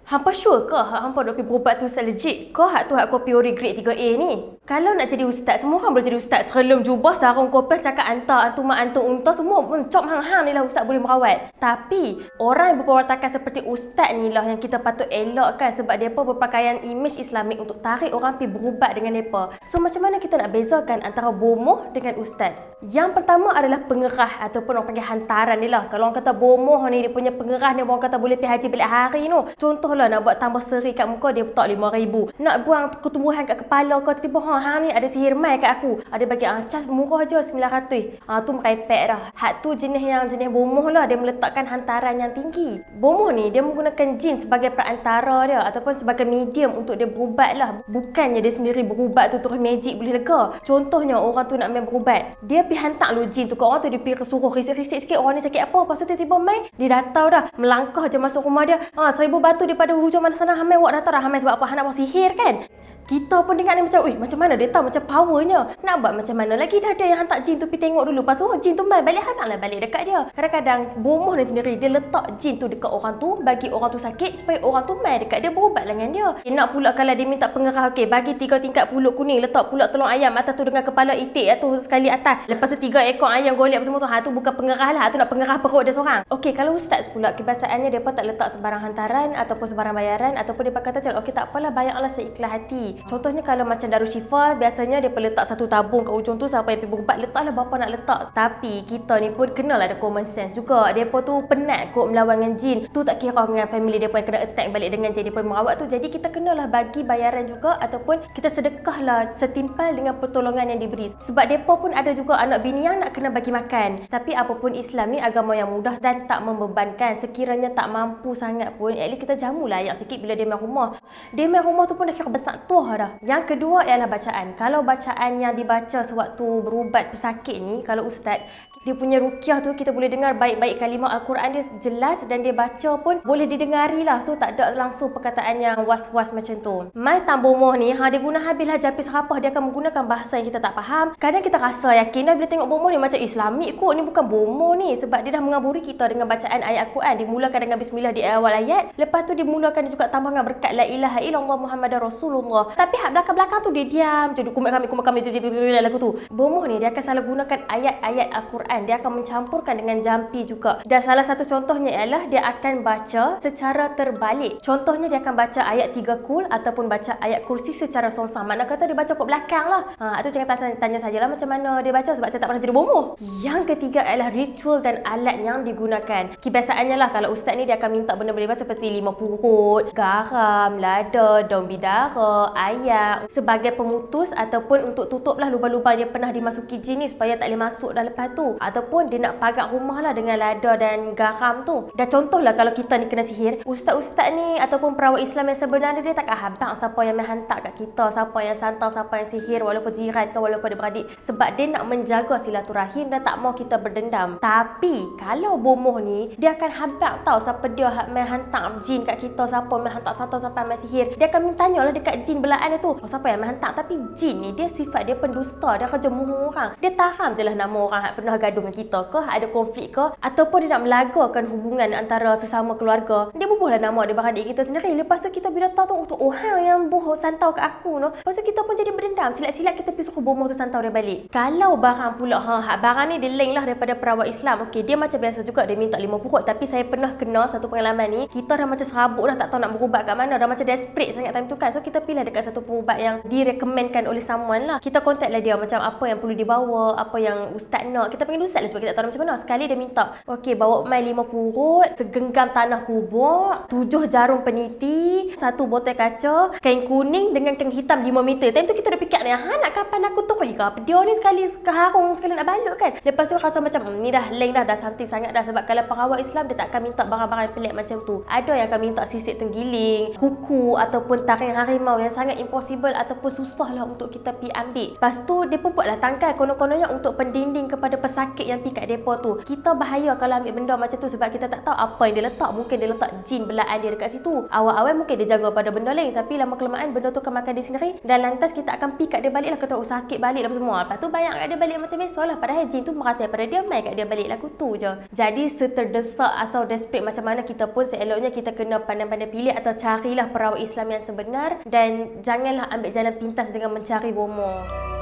Hampa sure ke hampa dok pergi berubat tu ustaz legit? Ke hak tu hak kopiori grade 3A ni? Kalau nak jadi ustaz, semua orang boleh jadi ustaz. Serelum jubah, sarung kopiah, cakap antar, antum mak, antum unta, semua mencop hang-hang ni lah ustaz boleh merawat. Tapi, orang yang berperwatakan seperti ustaz ni lah yang kita patut elokkan sebab mereka berpakaian imej Islamik untuk tarik orang pergi berubat dengan mereka. So, macam mana kita nak bezakan antara bomoh dengan ustaz? Yang pertama adalah pengerah ataupun orang panggil hantaran ni lah. Kalau orang kata bomoh ni, dia punya pengerah ni orang kata boleh pergi haji balik hari tu. Contohlah nak buat tambah seri kat muka dia letak 5,000. Nak buang ketumbuhan kat kepala kau tiba-tiba hang ni ada sihir mai kat aku. Ada bagi cas murah je 900. Tu merepek dah. Hak tu jenis bomoh lah, dia meletakkan hantaran yang tinggi. Bomoh ni dia menggunakan jin sebagai perantara dia ataupun sebagai medium untuk dia berubat lah. Bukannya dia sendiri berubat tu terus magic boleh lega. Contohnya orang tu nak main berubat, dia pergi hantar lu jin tu ke orang tu, dia pergi suruh risik-risik sikit orang ni sakit apa, lepas tu tiba-tiba mai dia datang dah melangkah je masuk rumah dia. 1,000 batu daripada hujung mana sana hamai wak datang dah. Hamai sebab apa? Hang nak buang sihir kan? Kita pun dengar ni macam, macam mana dia tahu macam powernya. Nak buat macam mana lagi, dah ada yang hantar jin tu pergi tengok dulu. Lepas tu jin tu mai balik, habanglah balik dekat dia. Kadang-kadang bomoh ni sendiri dia letak jin tu dekat orang tu bagi orang tu sakit supaya orang tu mai dekat dia berubat dengan dia. Nak pula kalau dia minta pengerah, okey bagi 3 tingkat pulut kuning, letak pula telur ayam atas tu dengan kepala itik tu sekali atas. Lepas tu 3 ekor ayam golek semua tu. Tu bukan pengerah lah, tu nak pengerah perut dia seorang. Okey, kalau ustaz pula kebiasaannya depa tak letak sebarang hantaran ataupun sebarang bayaran, ataupun depa kata okey tak apalah, bayarlah seikhlas hati. Contohnya kalau macam Darushifa, biasanya dia letak satu tabung kat ujung tu, siapa yang pergi berubat letaklah berapa nak letak. Tapi kita ni pun kenalah ada common sense juga. Depa tu penat kot melawan dengan jin. Tu tak kira dengan family depa yang kena attack balik dengan jin depa merawat tu. Jadi kita kenalah bagi bayaran juga ataupun kita sedekahlah setimpal dengan pertolongan yang diberi. Sebab depa pun ada juga anak bini yang nak kena bagi makan. Tapi apapun Islam ni agama yang mudah dan tak membebankan. Sekiranya tak mampu sangat pun, at least kita jamulah ayak sikit bila dia main rumah. Dia main rumah tu pun dah kira besar tuah dah. Yang kedua ialah bacaan. Kalau bacaan yang dibaca sewaktu berubat pesakit ni, kalau ustaz, dia punya ruqyah tu kita boleh dengar baik-baik kalimah Al-Quran dia jelas dan dia baca pun boleh didengari lah. So tak ada langsung perkataan yang was-was macam tu. Mai tambomoh ni, dia guna habislah japis serapah, dia akan menggunakan bahasa yang kita tak faham. Kadang kita rasa yakin dah bila tengok bomoh ni macam Islamik kot, ni bukan bomoh ni. Sebab dia dah mengaburi kita dengan bacaan ayat Al-Quran. Dimulakan dengan bismillah di awal ayat. Lepas tu dimulakan juga tambah dengan berkat la ilaha illallah Muhammadar Rasulullah. Tapi hak belakang-belakang tu dia diam je, kumat kami tu dia lagu tu. Bomoh ni dia akan selalu gunakan ayat-ayat Al-Quran. Dia akan mencampurkan dengan jampi juga. Dan salah satu contohnya ialah dia akan baca secara terbalik. Contohnya dia akan baca ayat 3 kul ataupun baca ayat kursi secara songsang. Mana kata dia baca kat belakang lah. Itu jangan tanya sajalah macam mana dia baca sebab saya tak pernah jadi bomoh. Yang ketiga ialah ritual dan alat yang digunakan. Kebiasaannya lah kalau ustaz ni dia akan minta benda-benda seperti 5 purut, garam, lada, daun bidara, ayak sebagai pemutus ataupun untuk tutuplah lubang-lubang yang pernah dimasuki jin ni supaya tak boleh masuk dah lepas tu. Ataupun dia nak pagar rumah lah dengan lada dan garam tu. Dah contohlah kalau kita ni kena sihir, ustaz-ustaz ni ataupun perawat Islam yang sebenarnya dia takkan habang siapa yang main hantar kat kita, siapa yang santar, siapa yang sihir, walaupun jiran ke walaupun adik-beradik. Sebab dia nak menjaga silaturahim dan tak mau kita berdendam. Tapi kalau bomoh ni, dia akan habang tahu siapa dia main hantar jin kat kita, siapa main hantar santar sampai main sihir. Dia akan mintanyalah dekat jin belaan dia tu, siapa yang main hantar. Tapi jin ni dia sifat dia pendusta, dia kerja muhur orang. Dia tahan je lah nama orang yang pernah gaduh dengan kita ke, ada konflik ke, ataupun dia nak melagakan hubungan antara sesama keluarga. Dia bubuhlah nama dia beradik kita sendiri. Lepas tu kita bila tahu tu orang yang buh santau ke aku no. Lepas tu kita pun jadi berdendam. Silat-silat kita pergi suruh bomoh tu santau dia balik. Kalau barang pula barang ni dia lain lah daripada perawat Islam. Okey, dia macam biasa juga dia minta 5 pokok, tapi saya pernah kena satu pengalaman ni. Kita dah macam serabut dah, tak tahu nak berubat kat mana, dah macam desperate sangat time tu kan. So kita pilih dekat satu perubat yang direkomendkan oleh someone lah. Kita contact lah dia macam apa yang perlu dibawa, apa yang ustaz nak. Kita panggil ustaz lah sebab kita tak tahu macam mana. Sekali dia minta, okey bawa mai 5 purut, segenggam tanah kubur, 7 jarum peniti, 1 botol kaca, kain kuning dengan kain hitam 5 meter. Time tu kita dah fikir ni, nak kapan aku tukar ke apa? Dia ni sekali keharung sekali nak balut kan. Lepas tu rasa macam ni dah lain dah something sangat dah. Sebab kalau perawat Islam dia tak akan minta barang-barang pelik macam tu. Ada yang akan minta sisik tenggiling, kuku ataupun taring harimau yang sangat impossible ataupun susah lah untuk kita pergi ambil. Lepas tu dia pun buatlah tangkai konon-kononnya untuk pendinding kepada pesakit sakit yang pergi kat depa tu. Kita bahaya kalau ambil benda macam tu sebab kita tak tahu apa yang dia letak. Mungkin dia letak jin belaan dia dekat situ. Awal-awal mungkin dia jaga pada benda lain, tapi lama kelamaan benda tu akan makan dia sendiri dan lantas kita akan pergi kat dia balik lah, kata sakit balik lah semua. Lepas tu bayang kat dia balik macam biasa lah. Padahal jin tu merasa pada dia, main kat dia balik lagu tu je. Jadi seterdesak atau desperate macam mana kita pun, seeloknya kita kena pandai-pandai pilih atau carilah perawat Islam yang sebenar dan janganlah ambil jalan pintas dengan mencari bomoh.